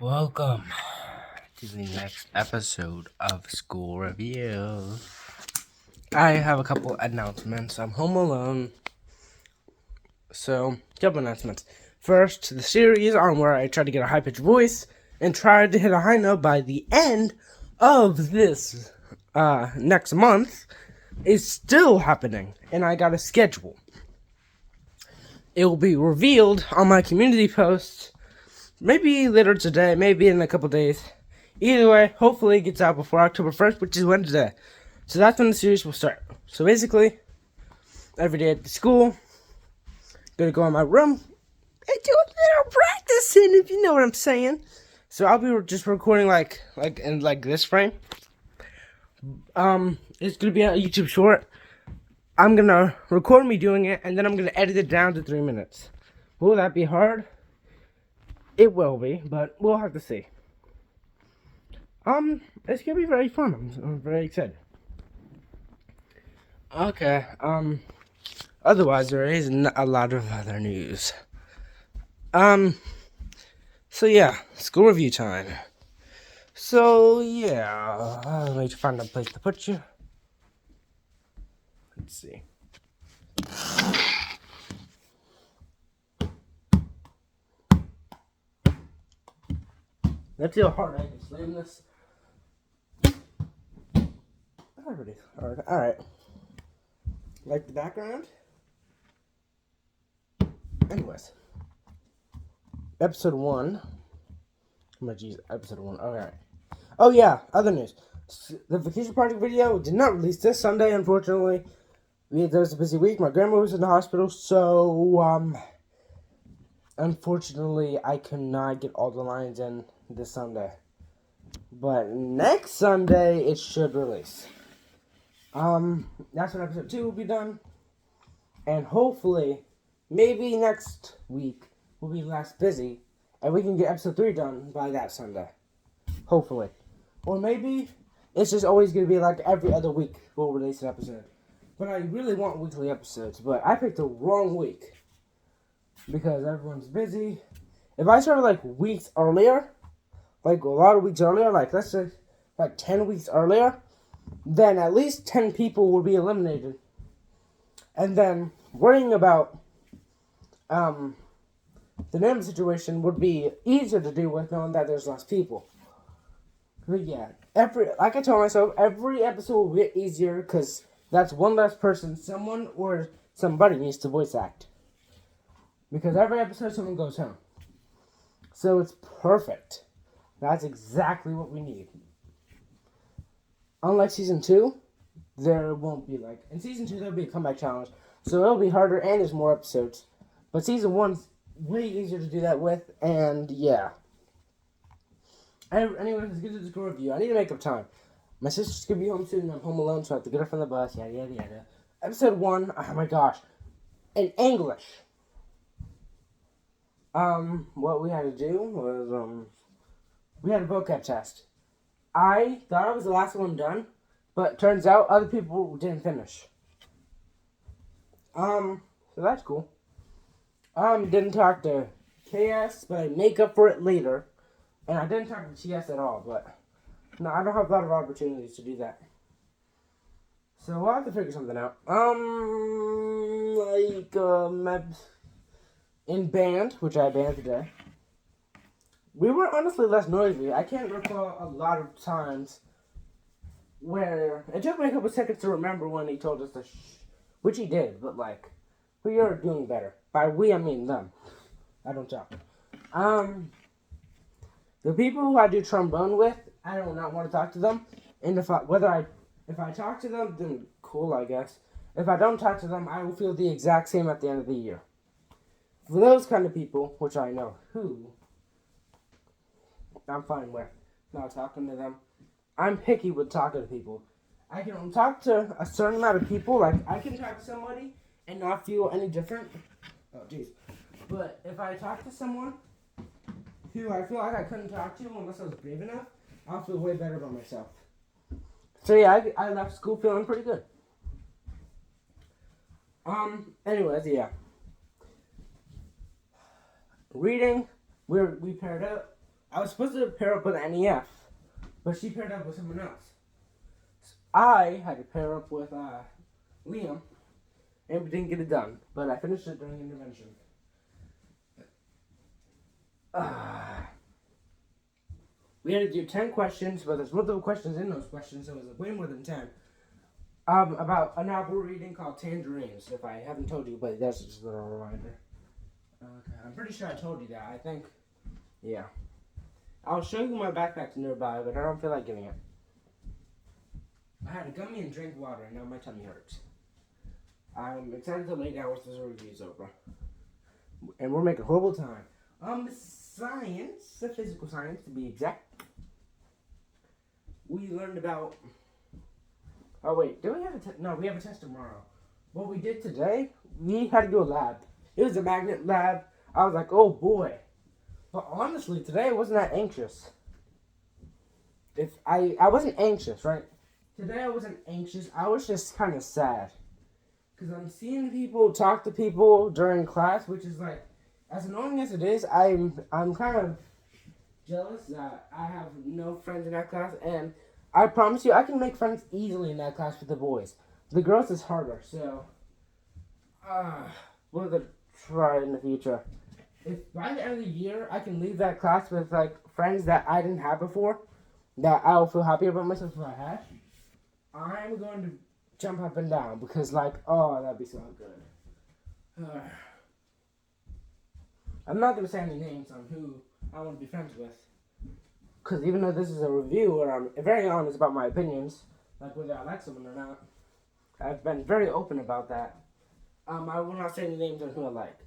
Welcome to the next episode of School Review. I have a couple announcements. I'm home alone, so couple announcements. First, the series on where I try to get a high-pitched voice and try to hit a high note by the end of this next month is still happening, and I got a schedule. It will be revealed on my community post, maybe later today, maybe in a couple days. Either way, hopefully it gets out before October 1st, which is Wednesday. So that's when the series will start. So basically, every day at the school, gonna go in my room and do a little practicing, if you know what I'm saying. So I'll be just recording like in this frame. It's gonna be a YouTube short. I'm gonna record me doing it, and then I'm gonna edit it down to 3 minutes. Will that be hard? It will be, but we'll have to see. It's gonna be very fun. I'm very excited. Okay, otherwise there isn't a lot of other news. So yeah, school review time. So yeah, I'll need to find a place to put you. Let's see. Let's see how hard I can slam this. Already hard. Alright. Like the background? Anyways. Episode 1. Oh my jeez, episode 1. Alright. Oh yeah, other news. The vacation project video did not release this Sunday, unfortunately. There was a busy week. My grandma was in the hospital, so, unfortunately, I could not get all the lines in this Sunday. But next Sunday, it should release. That's when episode 2 will be done. And hopefully, maybe next week, we'll be less busy. And we can get episode 3 done by that Sunday. Hopefully. Or maybe it's just always going to be like every other week we'll release an episode. But I really want weekly episodes. But I picked the wrong week. Because everyone's busy. If I started like weeks earlier, like a lot of weeks earlier, like let's say like 10 weeks earlier, then at least 10 people will be eliminated. And then worrying about the name situation would be easier to deal with knowing that there's less people. But yeah, like I told myself, every episode will get easier because that's one less person someone or somebody needs to voice act. Because every episode someone goes home. So it's perfect. That's exactly what we need. Unlike season 2, there won't be in season 2 there'll be a comeback challenge. So it'll be harder and there's more episodes. But season 1's way easier to do that with, and yeah. Anyway, let's get to the school review. I need to make up time. My sister's gonna be home soon and I'm home alone, so I have to get her from the bus, yada yada yada. Episode 1, oh my gosh. In English. What we had to do was, we had a vocab test. I thought I was the last one done, but turns out other people didn't finish. So that's cool. Didn't talk to KS, but I make up for it later. And I didn't talk to TS at all, but no, I don't have a lot of opportunities to do that. So we'll have to figure something out. In band, which I band today, we were honestly less noisy. I can't recall a lot of times where it took me a couple seconds to remember when he told us to which he did, but we are doing better. By we, I mean them. I don't talk. The people who I do trombone with, I do not want to talk to them. And if I talk to them, then cool, I guess. If I don't talk to them, I will feel the exact same at the end of the year. For those kind of people, which I know who, I'm fine with not talking to them. I'm picky with talking to people. I can talk to a certain amount of people. I can talk to somebody and not feel any different. Oh, jeez. But if I talk to someone who I feel like I couldn't talk to unless I was brave enough, I'll feel way better about myself. So yeah, I left school feeling pretty good. Anyways, yeah. Reading, we paired up. I was supposed to pair up with NEF, but she paired up with someone else. So I had to pair up with Liam, and we didn't get it done. But I finished it during intervention. We had to do 10 questions, but there's multiple questions in those questions, so it was way more than 10. About a novel we're reading called Tangerines, if I haven't told you, but that's just a little reminder. Okay, I'm pretty sure I told you that. I think, yeah. I'll show you my backpack's nearby, but I don't feel like giving it. I had a gummy and drank water, and now my tummy hurts. I'm excited to lay down once this review's over. And we're making horrible time. Science, physical science to be exact. We learned about... Oh wait, do we have a test? No, we have a test tomorrow. What we did today, we had to do a lab. It was a magnet lab. I was like, oh boy. But honestly, today I wasn't that anxious. I wasn't anxious, right? Today I wasn't anxious. I was just kind of sad. Because I'm seeing people talk to people during class, which is like, as annoying as it is, I'm kind of jealous that I have no friends in that class, and I promise you I can make friends easily in that class with the boys. The girls is harder, so we're gonna try in the future. If by the end of the year I can leave that class with like friends that I didn't have before, that I'll feel happy about myself if I had, I'm going to jump up and down because like, oh, that'd be so good. I'm not going to say any names on who I want to be friends with. Because even though this is a review where I'm very honest about my opinions, like whether I like someone or not, I've been very open about that. I will not say any names on who I like.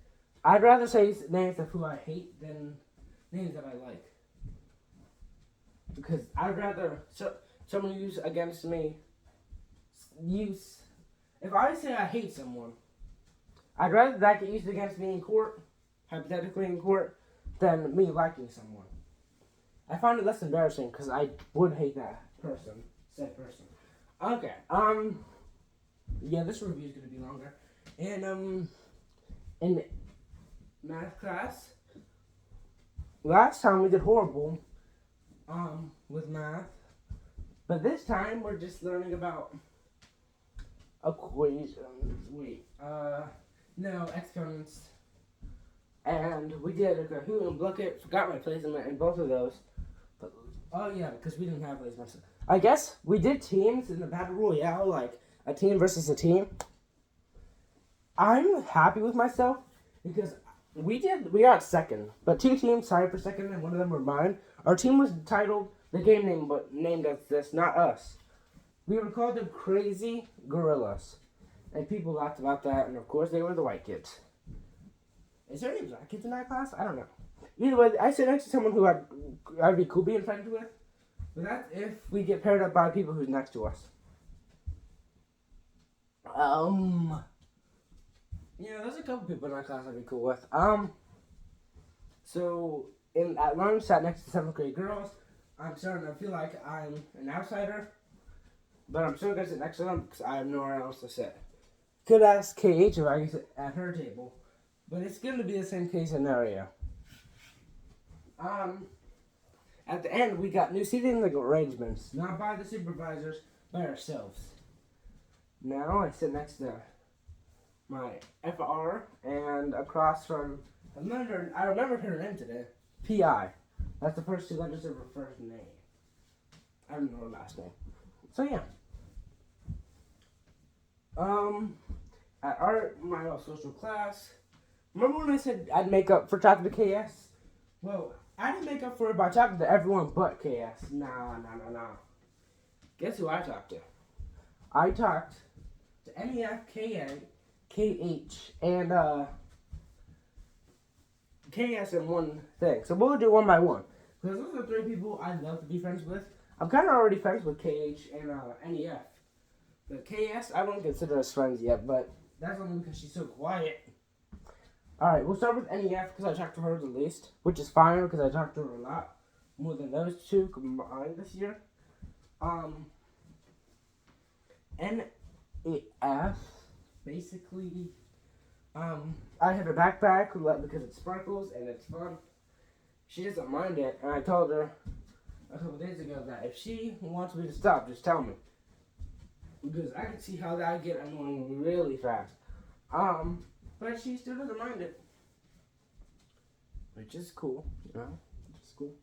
I'd rather say names of who I hate than names that I like. Because I'd rather someone use against me, if I say I hate someone, I'd rather that get used against me in court, hypothetically in court, than me liking someone. I find it less embarrassing because I would hate that person, said person. Okay, yeah, this review is going to be longer. And, in math class, last time we did horrible, with math, but this time we're just learning about equations, exponents. And we did a Kahoot and Bucket. Forgot my placement in both of those. But, oh yeah, because we didn't have placements. I guess we did teams in the Battle Royale, like a team versus a team. I'm happy with myself because we got second, but 2 teams tied for second, and one of them were mine. Our team was titled the game name, but named as this, not us. We were called the Crazy Gorillas, and people laughed about that. And of course, they were the white kids. Is there any black kids in that class? I don't know. Either way, I sit next to someone who I'd be cool being friends with. But that's if we get paired up by people who's next to us. There's a couple people in that class I'd be cool with. So at lunch, sat next to 7th grade girls. I'm starting to feel like I'm an outsider, but I'm still gonna sit next to them because I have nowhere else to sit. Could ask KH if I can sit at her table. But it's going to be the same case scenario. At the end, we got new seating arrangements. Not by the supervisors, by ourselves. Now, I sit next to my FR and across from, I remember her name today, PI. That's the first 2 letters of her first name. I don't know her last name. So, yeah. At my social class, remember when I said I'd make up for talking to KS? Well, I didn't make up for it by talking to everyone but KS. Nah. Guess who I talked to? I talked to NEF, KA, KH, and KS in one thing. So we'll do one by one. Because those are 3 people I'd love to be friends with. I'm kind of already friends with KH and NEF. But KS, I wouldn't consider us friends yet, but that's only because she's so quiet. Alright, we'll start with NEF because I talked to her the least, which is fine because I talked to her a lot more than those 2 combined this year. NEF, basically, I have a backpack because it sparkles and it's fun. she doesn't mind it, and I told her a couple days ago that if she wants me to stop, just tell me. Because I can see how that get annoying really fast. But she still doesn't mind it. Which is cool, you know? Which is cool.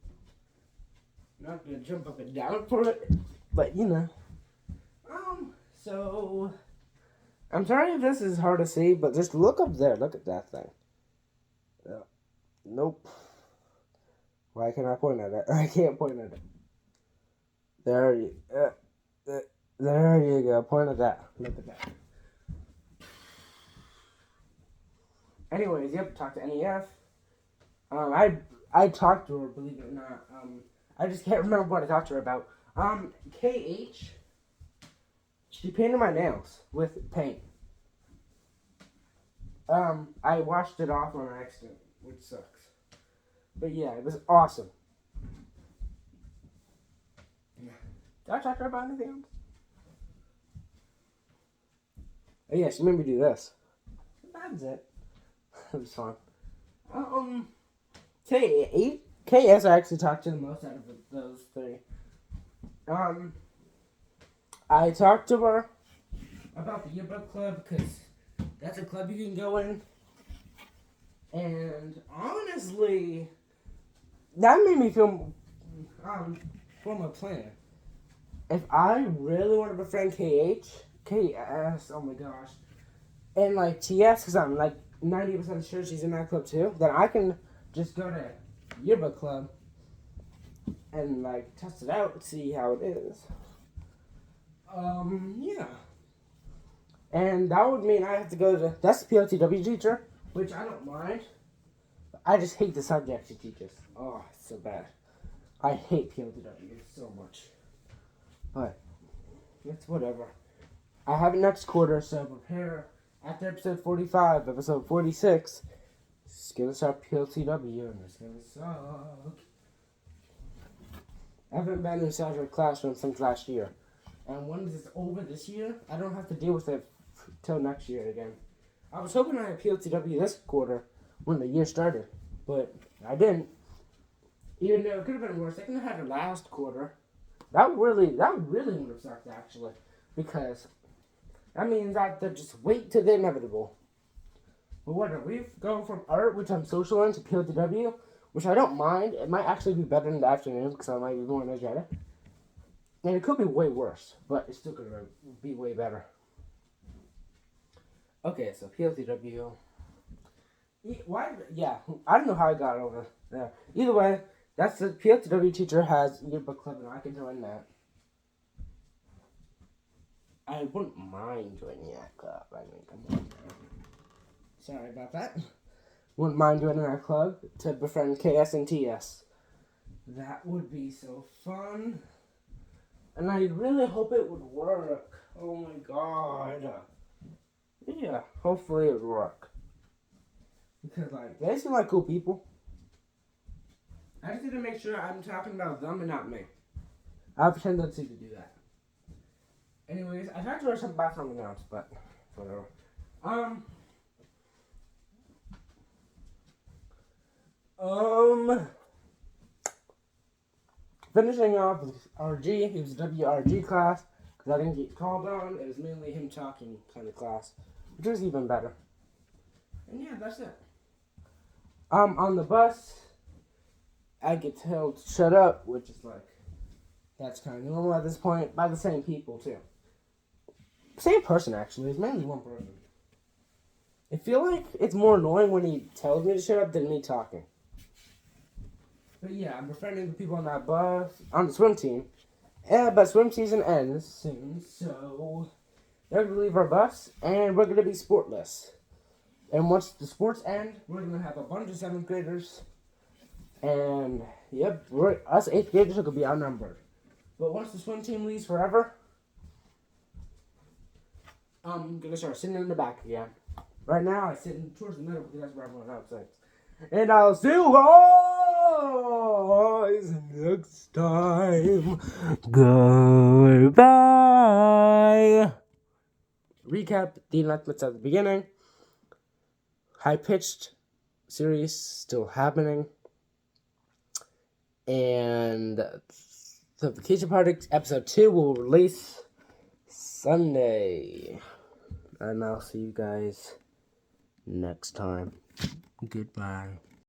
Not gonna jump up and down for it, but you know. So I'm sorry if this is hard to see, but just look up there. Look at that thing. Nope. Why can't I point at it? I can't point at it. There you go. Point at that. Look at that. Anyways, yep. Talk to NEF. I talked to her. Believe it or not. I just can't remember what I talked to her about. KH. She painted my nails with paint. I washed it off on accident, which sucks. But yeah, it was awesome. Did I talk to her about anything else? Oh yeah, she made me do this. That's it. It was fun. KS I actually talked to the most out of those three. I talked to her about the yearbook club because that's a club you can go in. And honestly, that made me feel form a plan. If I really want to befriend KS, oh my gosh, and like TS, because I'm like 90% sure she's in that club too, then I can just go to yearbook club and like test it out and see how it is. Yeah. And that would mean I have to go to, that's the PLTW teacher, which I don't mind. I just hate the subject she teaches. Oh, it's so bad. I hate PLTW so much. But, it's whatever. I have it next quarter, so prepare. After episode 45, episode 46, it's gonna start PLTW, and it's gonna suck. I haven't been inside her classroom since last year. And when it's over this year, I don't have to deal with it till next year again. I was hoping I had PLTW this quarter when the year started, but I didn't. Even though it could have been worse, I could have had it last quarter. That really would have sucked actually, because that means I have to just wait to the inevitable. But whatever, we've gone from art, which I'm social in, to PLTW, which I don't mind. It might actually be better in the afternoon because I might be more energetic. And it could be way worse, but it's still going to be way better. Okay, so PLTW. Why? Yeah, I don't know how I got over there. Either way, that's the PLTW teacher has yearbook club, and I can join that. I wouldn't mind joining that club. I mean, come on. Sorry about that. Wouldn't mind joining that club to befriend KS and TS. That would be so fun. And I really hope it would work. Oh my god. Yeah, hopefully it would work. Because, like, they seem like cool people. I just need to make sure I'm talking about them and not me. I have a tendency to do that. Anyways, I tried to do something about something else, but whatever. Finishing off with RG, he was a WRG class, because I didn't get called on. It was mainly him talking kind of class, which was even better. And yeah, that's it. On the bus, I get told to shut up, which is like, that's kind of normal at this point, by the same people too. Same person actually, it's mainly one person. I feel like it's more annoying when he tells me to shut up than me talking. But yeah, I'm befriending the people on that bus, on the swim team. But swim season ends soon, so they're going to leave our bus, and we're going to be sportless. And once the sports end, we're going to have a bunch of 7th graders. And, yep, us 8th graders are going to be outnumbered. But once the swim team leaves forever, I'm going to start sitting in the back again. Right now, I'm sitting towards the middle because that's where everyone else sits. And I'll see you guys next time. Goodbye. Recap the announcements at the beginning. High-pitched series still happening. And the Vacation Project episode 2 will release Sunday. And I'll see you guys next time. Goodbye.